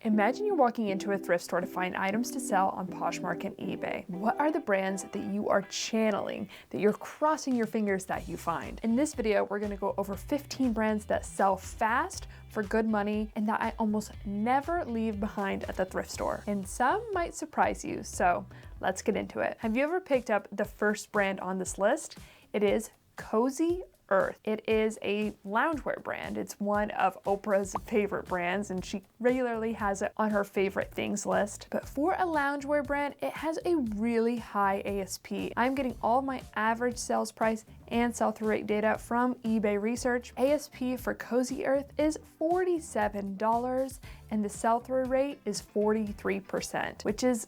Imagine you're walking into a thrift store to find items to sell on Poshmark and eBay. What are the brands that you are channeling, that you're crossing your fingers that you find? In this video, we're gonna go over 15 brands that sell fast for good money and that I almost never leave behind at the thrift store. And some might surprise you, so let's get into it. Have you ever picked up the first brand on this list? It is Cozy Earth. It is a loungewear brand. It's one of Oprah's favorite brands, and she regularly has it on her favorite things list. But for a loungewear brand, it has a really high ASP. I'm getting all of my average sales price and sell-through rate data from eBay research. ASP for Cozy Earth is $47, and the sell-through rate is 43%, which is,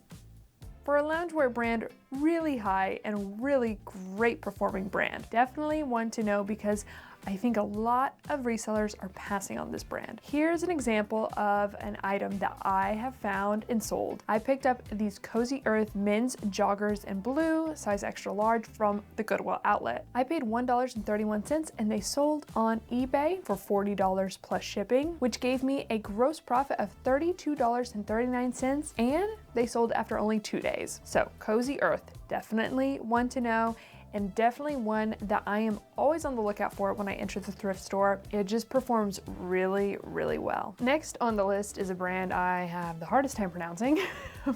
for a loungewear brand, really high and really great performing brand. Definitely one to know because I think a lot of resellers are passing on this brand. Here's an example of an item that I have found and sold. I picked up these Cozy Earth men's joggers in blue, size extra large, from the Goodwill outlet. I paid $1.31 and they sold on eBay for $40 plus shipping, which gave me a gross profit of $32.39, and they sold after only 2 days. So Cozy Earth, definitely one to know, and definitely one that I am always on the lookout for when I enter the thrift store. It just performs really, really well. Next on the list is a brand I have the hardest time pronouncing,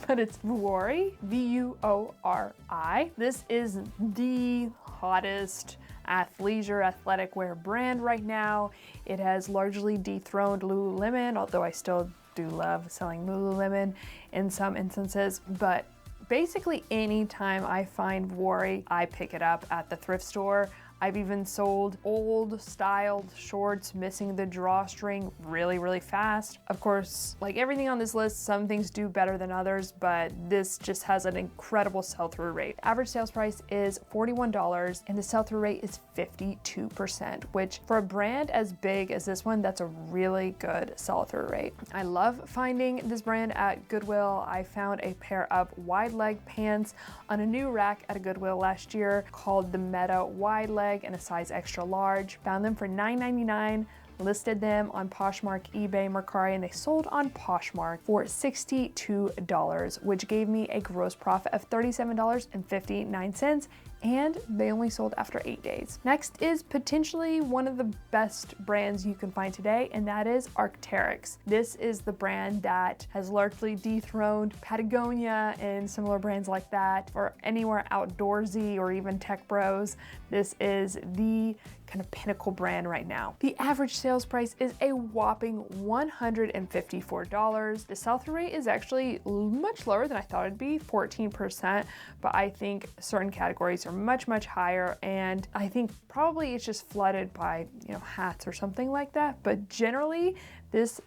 but it's Vuori, V-U-O-R-I. This is the hottest athleisure athletic wear brand right now. It has largely dethroned Lululemon, although I still do love selling Lululemon in some instances, but basically anytime I find Vuori, I pick it up at the thrift store. I've even sold old styled shorts missing the drawstring really, really fast. Of course, like everything on this list, some things do better than others, but this just has an incredible sell-through rate. Average sales price is $41 and the sell-through rate is 52%, which for a brand as big as this one, that's a really good sell-through rate. I love finding this brand at Goodwill. I found a pair of wide leg pants on a new rack at a Goodwill last year called the Meta Wide Leg in a size extra large. Found them for $9.99, listed them on Poshmark, eBay, Mercari, and they sold on Poshmark for $62, which gave me a gross profit of $37.59, and they only sold after 8 days. Next is potentially one of the best brands you can find today, and that is Arc'teryx. This is the brand that has largely dethroned Patagonia and similar brands like that. For anywhere outdoorsy or even tech bros, this is the kind of pinnacle brand right now. The average sales price is a whopping $154. The sell-through rate is actually much lower than I thought it'd be, 14%, but I think certain categories are much, much higher, and I think probably it's just flooded by, hats or something like that, but generally this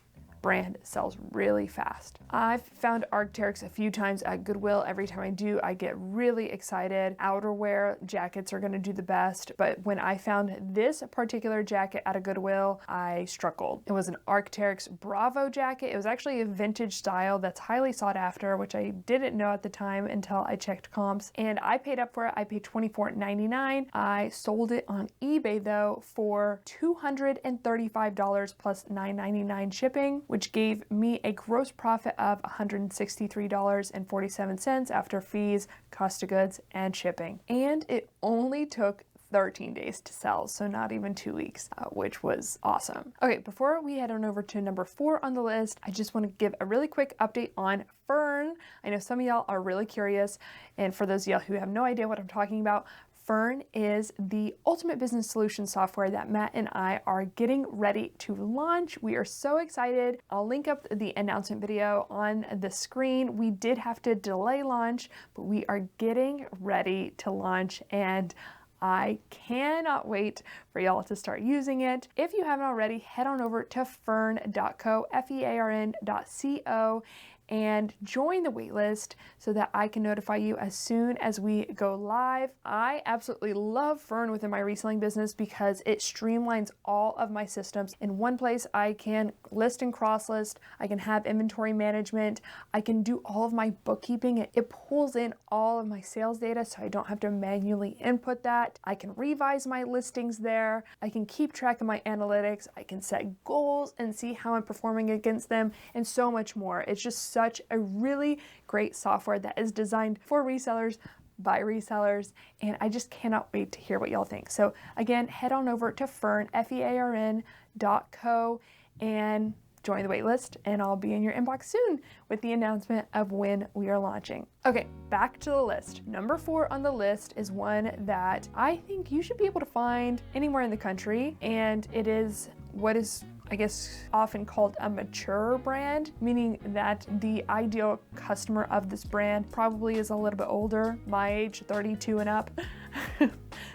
brand sells really fast. I've found Arc'teryx a few times at Goodwill. Every time I do, I get really excited. Outerwear jackets are gonna do the best, but when I found this particular jacket at a Goodwill, I struggled. It was an Arc'teryx Bravo jacket. It was actually a vintage style that's highly sought after, which I didn't know at the time until I checked comps, and I paid up for it. I paid $24.99. I sold it on eBay though for $235 plus $9.99 shipping, which gave me a gross profit of $163.47 after fees, cost of goods, and shipping. And it only took 13 days to sell, so not even 2 weeks, which was awesome. Okay, before we head on over to number 4 on the list, I just want to give a really quick update on Fern. I know some of y'all are really curious, and for those of y'all who have no idea what I'm talking about, Fern is the ultimate business solution software that Matt and I are getting ready to launch. We are so excited. I'll link up the announcement video on the screen. We did have to delay launch, but we are getting ready to launch, and I cannot wait for y'all to start using it. If you haven't already, head on over to fern.co, F-E-A-R-N.co, and join the waitlist so that I can notify you as soon as we go live. I absolutely love Fern within my reselling business because it streamlines all of my systems. In one place, I can list and cross list, I can have inventory management, I can do all of my bookkeeping. It pulls in all of my sales data so I don't have to manually input that. I can revise my listings there. I can keep track of my analytics. I can set goals and see how I'm performing against them, and so much more. It's just such a really great software that is designed for resellers by resellers, and I just cannot wait to hear what y'all think. So again, head on over to Fern, FEARN.co, and join the waitlist, and I'll be in your inbox soon with the announcement of when we are launching. Okay, back to the list. Number 4 on the list is one that I think you should be able to find anywhere in the country, and it is what is, I guess, often called a mature brand, meaning that the ideal customer of this brand probably is a little bit older, my age, 32 and up.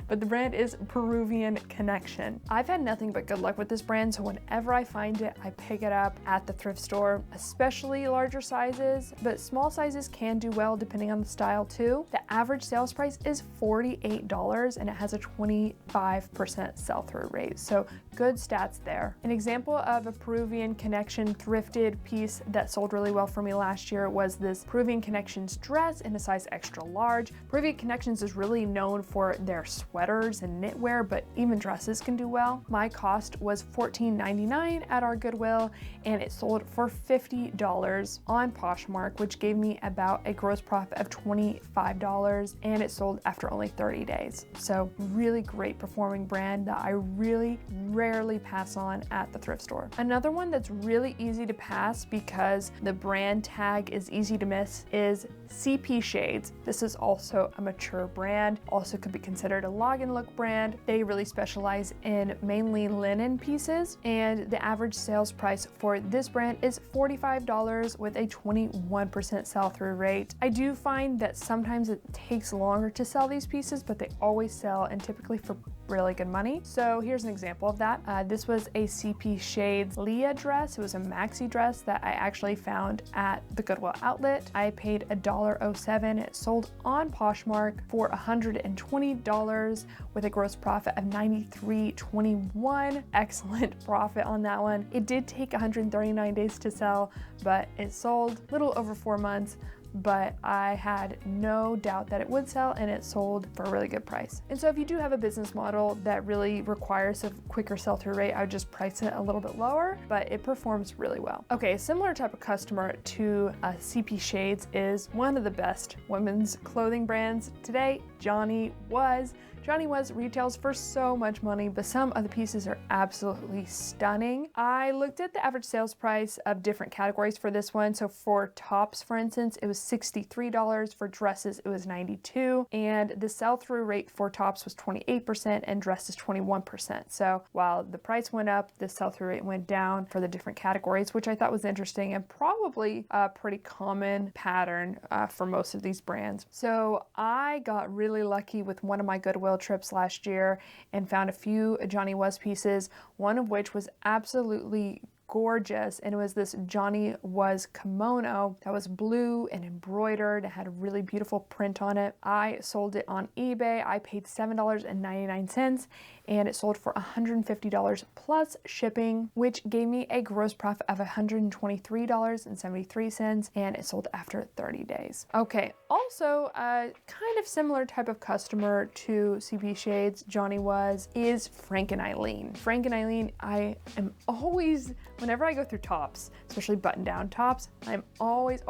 But the brand is Peruvian Connection. I've had nothing but good luck with this brand, so whenever I find it, I pick it up at the thrift store, especially larger sizes, but small sizes can do well depending on the style too. The average sales price is $48 and it has a 25% sell-through rate, so good stats there. An example of a Peruvian Connection thrifted piece that sold really well for me last year was this Peruvian Connections dress in a size extra large. Peruvian Connections is really known for their sweaters and knitwear, but even dresses can do well. My cost was $14.99 at our Goodwill, and it sold for $50 on Poshmark, which gave me about a gross profit of $25, and it sold after only 30 days. So really great performing brand that I really rarely pass on at the thrift store. Another one that's really easy to pass because the brand tag is easy to miss is CP Shades. This is also a mature brand, also could be considered a login look brand. They really specialize in mainly linen pieces, and the average sales price for this brand is $45 with a 21% sell-through rate. I do find that sometimes it takes longer to sell these pieces, but they always sell, and typically for really good money. So here's an example of that. This was a CP Shades Leah dress. It was a maxi dress that I actually found at the Goodwill outlet. I paid $1.07. It sold on Poshmark for $120 with a gross profit of $93.21. Excellent profit on that one. It did take 139 days to sell, but it sold a little over 4 months. But I had no doubt that it would sell, and it sold for a really good price. And so if you do have a business model that really requires a quicker sell-through rate, I would just price it a little bit lower, but it performs really well. Okay, a similar type of customer to CP Shades is one of the best women's clothing brands today, Johnny Was. Johnny Was retails for so much money, but some of the pieces are absolutely stunning. I looked at the average sales price of different categories for this one. So for tops, for instance, it was $63. For dresses, it was $92. And the sell-through rate for tops was 28% and dresses 21%. So while the price went up, the sell-through rate went down for the different categories, which I thought was interesting and probably a pretty common pattern for most of these brands. So I got really lucky with one of my Goodwill trips last year and found a few Johnny Was pieces, one of which was absolutely gorgeous, and it was this Johnny Was kimono that was blue and embroidered. It had a really beautiful print on it. I sold it on eBay. I paid $7.99 and it sold for $150 plus shipping, which gave me a gross profit of $123.73, and it sold after 30 days. Okay, also a kind of similar type of customer to CP Shades, Johnny Was, is Frank and Eileen. Frank and Eileen, I am always, whenever I go through tops, especially button-down tops, I'm always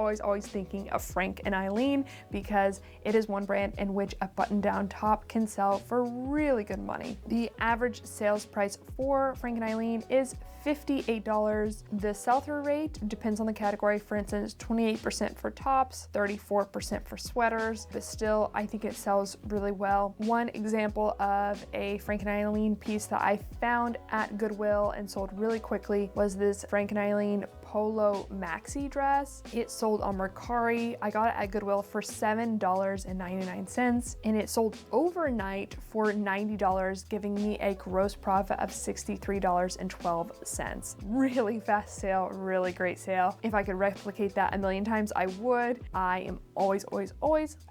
thinking of Frank and Eileen because it is one brand in which a button-down top can sell for really good money. The average sales price for Frank and Eileen is $58. The sell-through rate depends on the category. For instance, 28% for tops, 34% for sweaters, but still I think it sells really well. One example of a Frank and Eileen piece that I found at Goodwill and sold really quickly was this Frank and Eileen polo maxi dress. It sold on Mercari. I got it at Goodwill for $7.99, and it sold overnight for $90, giving me a gross profit of $63.12. Really fast sale, really great sale. If I could replicate that a million times, I would. I am always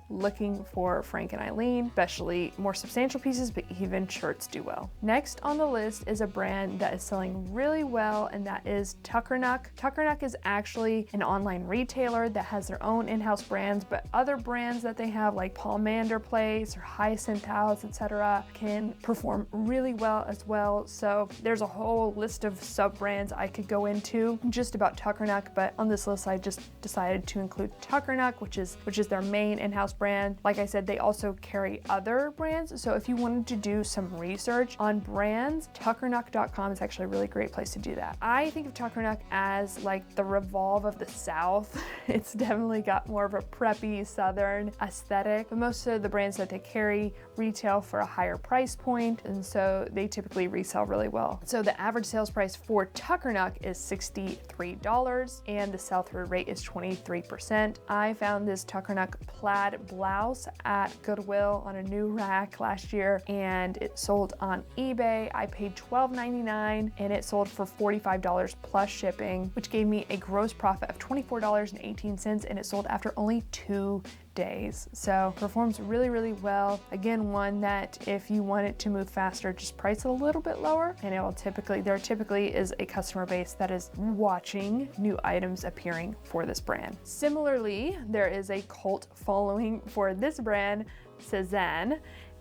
looking for Frank and Eileen, especially more substantial pieces, but even shirts do well. Next on the list is a brand that is selling really well, and that is Tuckernuck. Tuckernuck is actually an online retailer that has their own in-house brands, but other brands that they have like Pomander Place or Hyacinth House, etc., can perform really well as well. So there's a whole list of sub-brands I could go into just about Tuckernuck, but on this list I just decided to include Tuckernuck, which is their main in-house brand. Like I said, they also carry other brands, so if you wanted to do some research on brands, Tuckernuck.com is actually a really great place to do that. I think of Tuckernuck as like the Revolve of the South. It's definitely got more of a preppy Southern aesthetic, but most of the brands that they carry retail for a higher price point, and so they typically resell really well. So the average sales price for Tuckernuck is $63, and the sell-through rate is 23%. I found this Tuckernuck plaid blouse at Goodwill on a new rack last year, and it sold on eBay. I paid $12.99, and it sold for $45 plus shipping, which gave me a gross profit of $24.18, and it sold after only 2 days. So performs really well. Again, one that if you want it to move faster, just price it a little bit lower, and it will there typically is a customer base that is watching new items appearing for this brand. Similarly, there is a cult following for this brand, Sezane.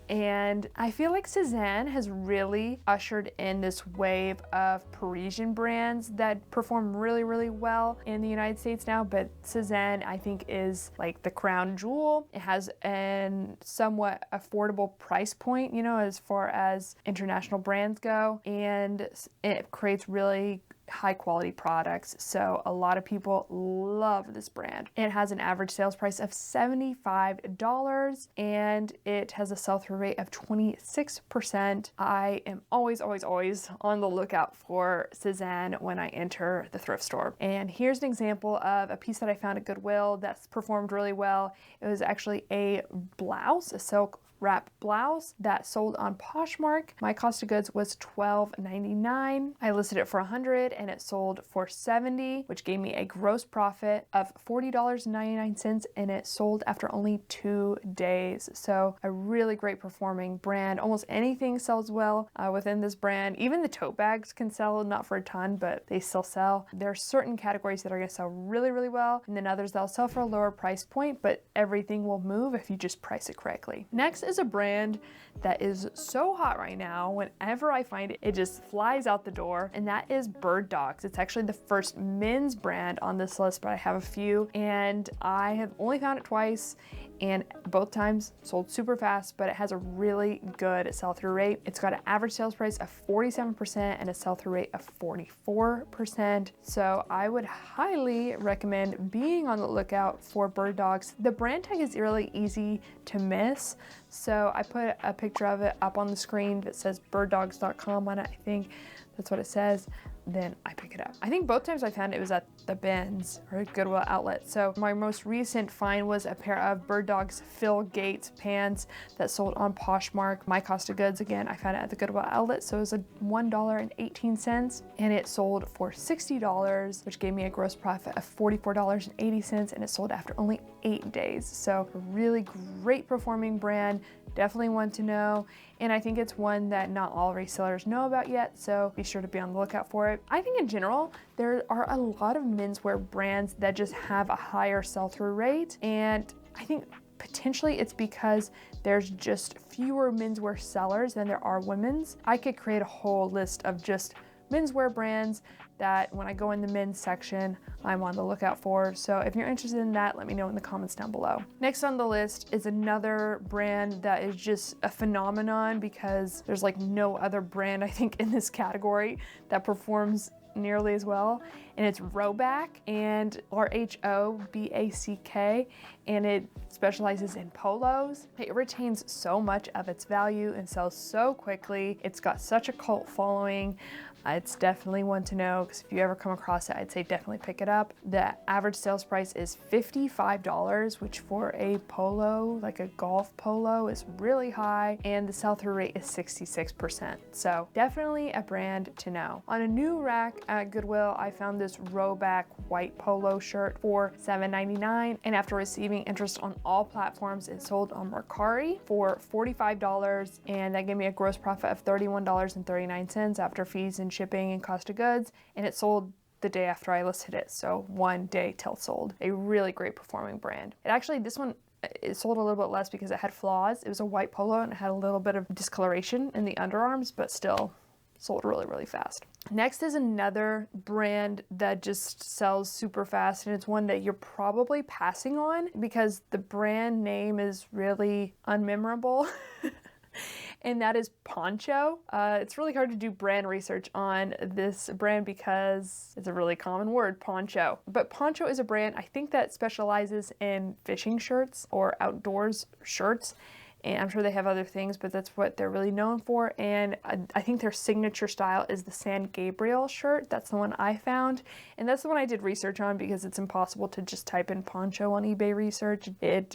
And I feel like Sezane has really ushered in this wave of Parisian brands that perform really well in the United States now, but Sezane I think is like the crown jewel. It has an somewhat affordable price point, you know, as far as international brands go, and it creates really high quality products. So a lot of people love this brand. It has an average sales price of $75, and it has a sell-through rate of 26%. I am always on the lookout for Sezane when I enter the thrift store. And here's an example of a piece that I found at Goodwill that's performed really well. It was actually a blouse, a silk wrap blouse that sold on Poshmark. My cost of goods was $12.99. I listed it for $100, and it sold for $70, which gave me a gross profit of $40.99, and it sold after only 2 days. So a really great performing brand. Almost anything sells well within this brand. Even the tote bags can sell, not for a ton, but they still sell. There are certain categories that are going to sell really well, and then others that'll sell for a lower price point, but everything will move if you just price it correctly. Next is a brand that is so hot right now. Whenever I find it, it just flies out the door, and that is Birddogs. It's actually the first men's brand on this list, but I have a few, and I have only found it twice, and both times sold super fast, but it has a really good sell-through rate. It's got an average sales price of 47% and a sell-through rate of 44%. So I would highly recommend being on the lookout for Birddogs. The brand tag is really easy to miss, so I put a picture of it up on the screen that says birddogs.com on it. I think that's what it says. Then I pick it up. I think both times I found it was at the bins or Goodwill outlet. So my most recent find was a pair of Birddogs Phil Gates pants that sold on Poshmark. My cost of goods, again, I found it at the Goodwill outlet, so it was a $1.18, and it sold for $60, which gave me a gross profit of $44.80, and it sold after only 8 days. So a really great performing brand. Definitely one to know, and I think it's one that not all resellers know about yet, so be sure to be on the lookout for it. I think in general, there are a lot of menswear brands that just have a higher sell-through rate, and I think potentially it's because there's just fewer menswear sellers than there are women's. I could create a whole list of just menswear brands that when I go in the men's section, I'm on the lookout for. So if you're interested in that, let me know in the comments down below. Next on the list is another brand that is just a phenomenon because there's like no other brand, I think, in this category that performs nearly as well, and it's Rhoback, and Rhoback, and it specializes in polos. It retains so much of its value and sells so quickly. It's got such a cult following. It's definitely one to know, because if you ever come across it, I'd say definitely pick it up. The average sales price is $55, which for a polo, like a golf polo, is really high, and the sell-through rate is 66%. So definitely a brand to know. On a new rack at Goodwill, I found this Rhoback white polo shirt for $7.99, and after receiving interest on all platforms, it sold on Mercari for $45, and that gave me a gross profit of $31.39 after fees and shipping and cost of goods, and it sold the day after I listed it, so one day till sold. A really great performing brand. This one, it sold a little bit less because it had flaws. It was a white polo and it had a little bit of discoloration in the underarms, but still sold really, really fast. Next is another brand that just sells super fast, and it's one that you're probably passing on because the brand name is really unmemorable. And that is Poncho. It's really hard to do brand research on this brand because it's a really common word, poncho. But Poncho is a brand, I think, that specializes in fishing shirts or outdoors shirts. And I'm sure they have other things, but that's what they're really known for. And I think their signature style is the San Gabriel shirt. That's the one I found. And that's the one I did research on because it's impossible to just type in poncho on eBay research. It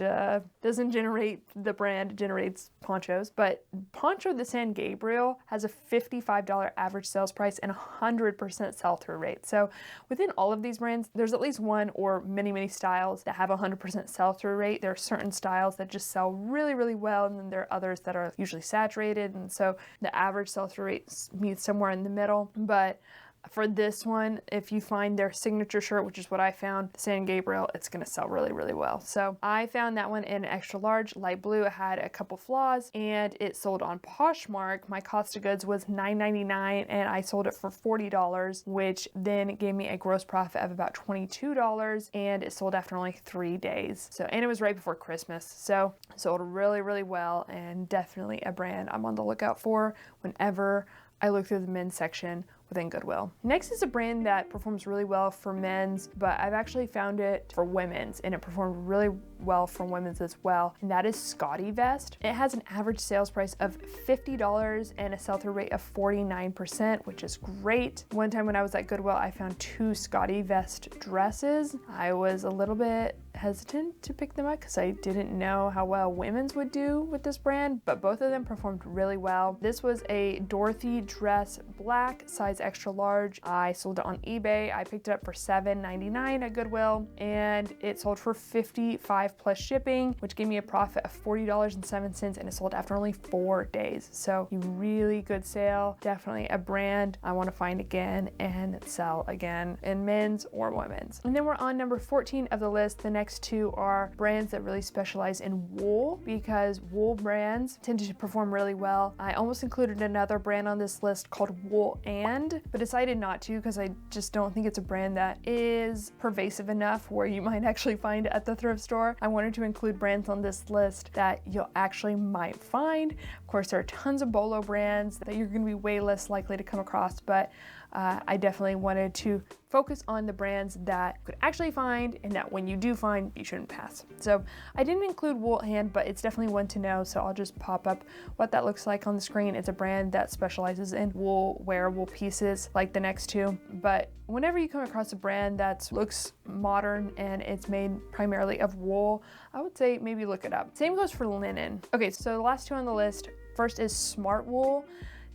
doesn't generate the brand, it generates ponchos. But Poncho the San Gabriel has a $55 average sales price and 100% sell-through rate. So within all of these brands, there's at least one or many, many styles that have a 100% sell-through rate. There are certain styles that just sell really, really well, and then there are others that are usually saturated, and so the average sell-through rate meets somewhere in the middle. But for this one, if you find their signature shirt, which is what I found, San Gabriel, it's going to sell really, really well. So I found that one in extra large, light blue. It had a couple flaws, and it sold on Poshmark. My cost of goods was $9.99, and I sold it for $40, which then gave me a gross profit of about $22, and it sold after only 3 days. So, and it was right before Christmas. So it sold really, really well, and definitely a brand I'm on the lookout for whenever I look through the men's section within Goodwill. Next is a brand that performs really well for men's, but I've actually found it for women's, and it performed really well for women's as well, and that is Scottevest. It has an average sales price of $50 and a sell-through rate of 49%, which is great. One time when I was at Goodwill, I found 2 Scottevest dresses. I was a little bit hesitant to pick them up because I didn't know how well women's would do with this brand, but both of them performed really well. This was a Dorothy dress, black, size extra large. I sold it on eBay. I picked it up for $7.99 at Goodwill, and it sold for $55 plus shipping, which gave me a profit of $40.07, and it sold after only 4 days. So a really good sale. Definitely a brand I want to find again and sell again in men's or women's. And then we're on number 14 of the list. The next two are brands that really specialize in wool, because wool brands tend to perform really well. I almost included another brand on this list called Wool but decided not to because I just don't think it's a brand that is pervasive enough where you might actually find it at the thrift store. I wanted to include brands on this list that you'll actually might find. Of course, there are tons of bolo brands that you're going to be way less likely to come across, but I definitely wanted to focus on the brands that you could actually find, and that when you do find, you shouldn't pass. So I didn't include Wool, but it's definitely one to know, so I'll just pop up what that looks like on the screen. It's a brand that specializes in wool wearable pieces like the next two, but whenever you come across a brand that looks modern and it's made primarily of wool, I would say maybe look it up. Same goes for linen. Okay, so the last two on the list, first is Smartwool.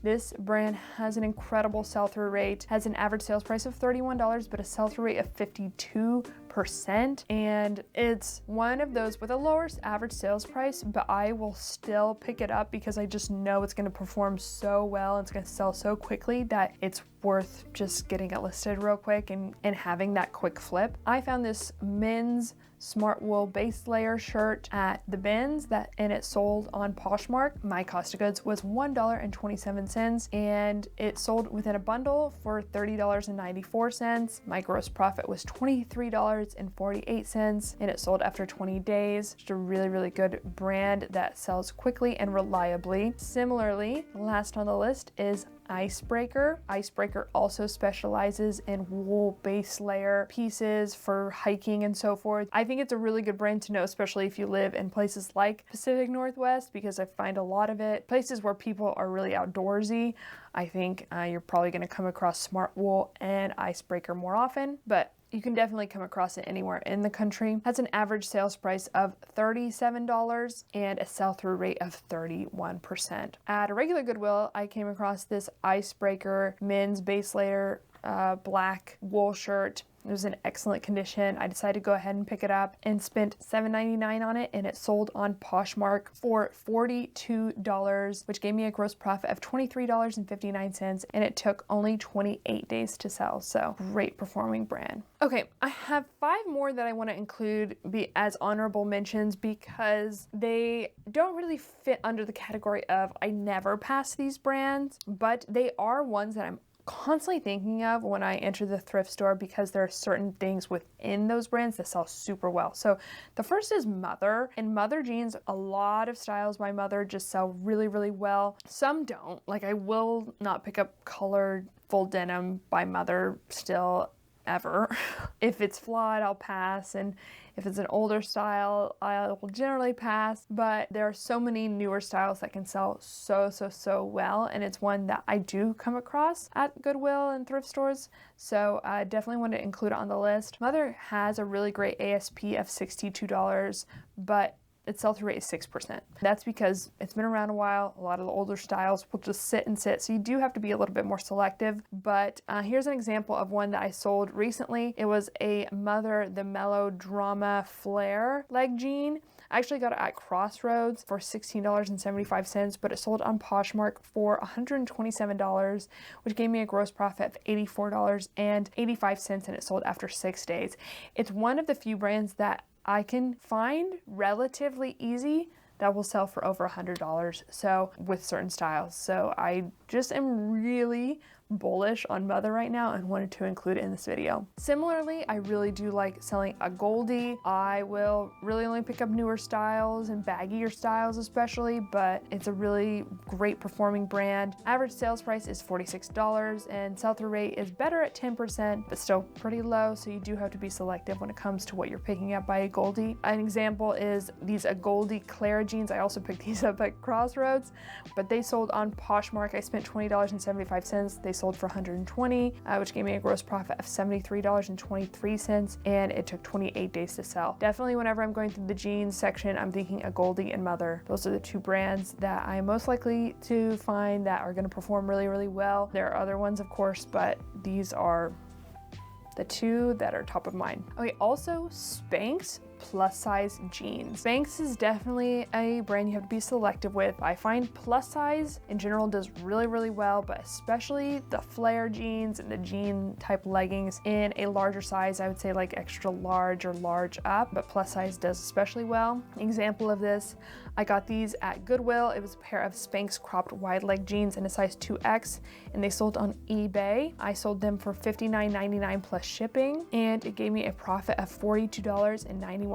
This brand has an incredible sell-through rate, has an average sales price of $31, but a sell-through rate of 52%. And it's one of those with a lower average sales price, but I will still pick it up because I just know it's gonna perform so well. It's gonna sell so quickly that it's worth just getting it listed real quick and having that quick flip. I found this men's Smartwool base layer shirt at the bins and it sold on Poshmark. My cost of goods was $1.27, and it sold within a bundle for $30.94. My gross profit was $23.48, and it sold after 20 days. Just a really, really good brand that sells quickly and reliably. Similarly, last on the list is Icebreaker. Icebreaker also specializes in wool base layer pieces for hiking and so forth. I think it's a really good brand to know, especially if you live in places like Pacific Northwest, because I find a lot of it, places where people are really outdoorsy. I think you're probably going to come across Smartwool and Icebreaker more often, but you can definitely come across it anywhere in the country. Has an average sales price of $37 and a sell-through rate of 31%. At a regular Goodwill, I came across this Icebreaker men's base layer black wool shirt. It was in excellent condition. I decided to go ahead and pick it up and spent $7.99 on it, and it sold on Poshmark for $42, which gave me a gross profit of $23.59, and it took only 28 days to sell. So great performing brand. Okay, I have 5 more that I want to include as honorable mentions because they don't really fit under the category of I never pass these brands, but they are ones that I'm constantly thinking of when I enter the thrift store because there are certain things within those brands that sell super well. So the first is Mother. And Mother jeans, a lot of styles by Mother just sell really, really well. Some don't. Like, I will not pick up colored full denim by Mother still ever. If it's flawed, I'll pass, and if it's an older style, I will generally pass, but there are so many newer styles that can sell so well, and it's one that I do come across at Goodwill and thrift stores, so I definitely want to include it on the list. Mother has a really great ASP of $62, but its sell-through rate is 6%. That's because it's been around a while. A lot of the older styles will just sit and sit, so you do have to be a little bit more selective. But here's an example of one that I sold recently. It was a Mother The Melodrama Flare leg jean. I actually got it at Crossroads for $16.75, but it sold on Poshmark for $127, which gave me a gross profit of $84.85, and it sold after 6 days. It's one of the few brands that I can find relatively easy that will sell for over $100, so with certain styles. So I just am really bullish on Mother right now and wanted to include it in this video. Similarly, I really do like selling a Goldie. I will really only pick up newer styles and baggier styles especially, but it's a really great performing brand. Average sales price is $46 and sell-through rate is better at 10%, but still pretty low, so you do have to be selective when it comes to what you're picking up by a Goldie. An example is these Goldie Clara jeans. I also picked these up at Crossroads, but they sold on Poshmark. I spent $20.75. They sold for $120, which gave me a gross profit of $73.23, and it took 28 days to sell. Definitely whenever I'm going through the jeans section, I'm thinking a Goldie and Mother. Those are the 2 brands that I'm most likely to find that are going to perform really, really well. There are other ones, of course, but these are the 2 that are top of mind. Okay, also Spanx plus size jeans. Spanx is definitely a brand you have to be selective with. I find plus size in general does really, really well, but especially the flare jeans and the jean type leggings in a larger size, I would say like extra large or large up, but plus size does especially well. Example of this, I got these at Goodwill. It was a pair of Spanx cropped wide leg jeans in a size 2X, and they sold on eBay. I sold them for $59.99 plus shipping, and it gave me a profit of $42.91,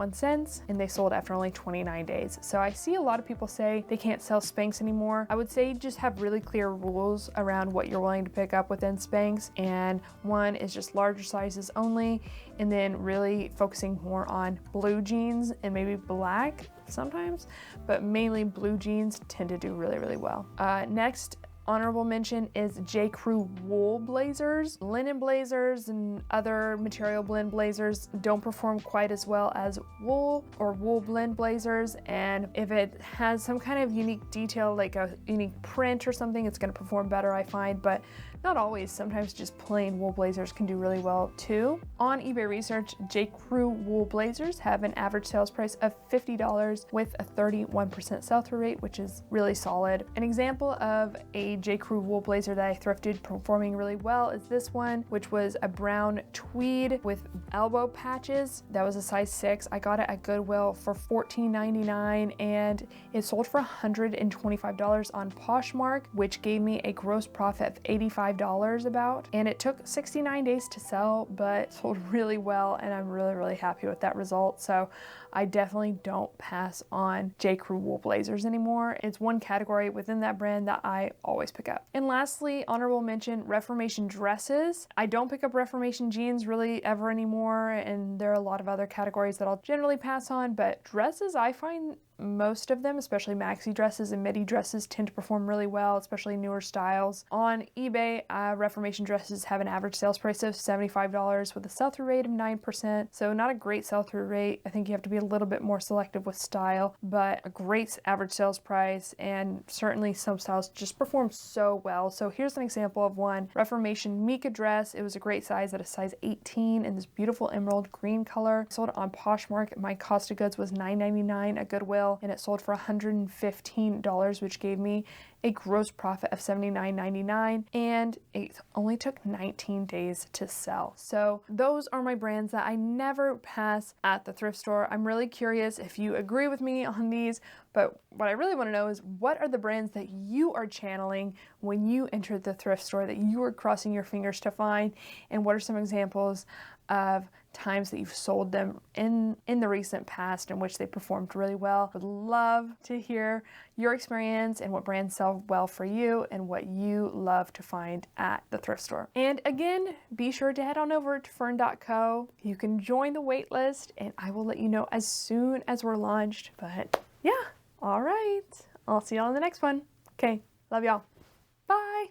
and they sold after only 29 days. So I see a lot of people say they can't sell Spanx anymore. I would say just have really clear rules around what you're willing to pick up within Spanx, and one is just larger sizes only, and then really focusing more on blue jeans and maybe black sometimes, but mainly blue jeans tend to do really, really well. Next honorable mention is J. Crew wool blazers. Linen blazers and other material blend blazers don't perform quite as well as wool or wool blend blazers, and if it has some kind of unique detail like a unique print or something, it's going to perform better, I find, but not always. Sometimes just plain wool blazers can do really well too. On eBay research, J. Crew wool blazers have an average sales price of $50 with a 31% sell-through rate, which is really solid. An example of a J. Crew wool blazer that I thrifted performing really well is this one, which was a brown tweed with elbow patches. That was a size 6. I got it at Goodwill for $14.99, and it sold for $125 on Poshmark, which gave me a gross profit of $85 $75 about, and it took 69 days to sell, but sold really well, and I'm really, really happy with that result. So I definitely don't pass on J. Crew wool blazers anymore. It's one category within that brand that I always pick up. And lastly, honorable mention, Reformation dresses. I don't pick up Reformation jeans really ever anymore, and there are a lot of other categories that I'll generally pass on, but dresses, I find most of them, especially maxi dresses and midi dresses, tend to perform really well, especially newer styles. On eBay, Reformation dresses have an average sales price of $75 with a sell-through rate of 9%. So not a great sell-through rate. I think you have to be a little bit more selective with style, but a great average sales price, and certainly some styles just perform so well. So here's an example of one, Reformation Mika dress. It was a great size at a size 18 in this beautiful emerald green color. Sold on Poshmark. My cost of goods was $9.99 at Goodwill, and it sold for $115, which gave me a gross profit of $79.99, and it only took 19 days to sell. So those are my brands that I never pass at the thrift store. I'm really curious if you agree with me on these, but what I really want to know is, what are the brands that you are channeling when you enter the thrift store that you are crossing your fingers to find, and what are some examples of times that you've sold them in the recent past in which they performed really well? Would love to hear your experience and what brands sell well for you and what you love to find at the thrift store. And again, be sure to head on over to fern.co. You can join the wait list, and I will let you know as soon as we're launched. But yeah, all right, I'll see y'all in the next one. Okay, love y'all. Bye.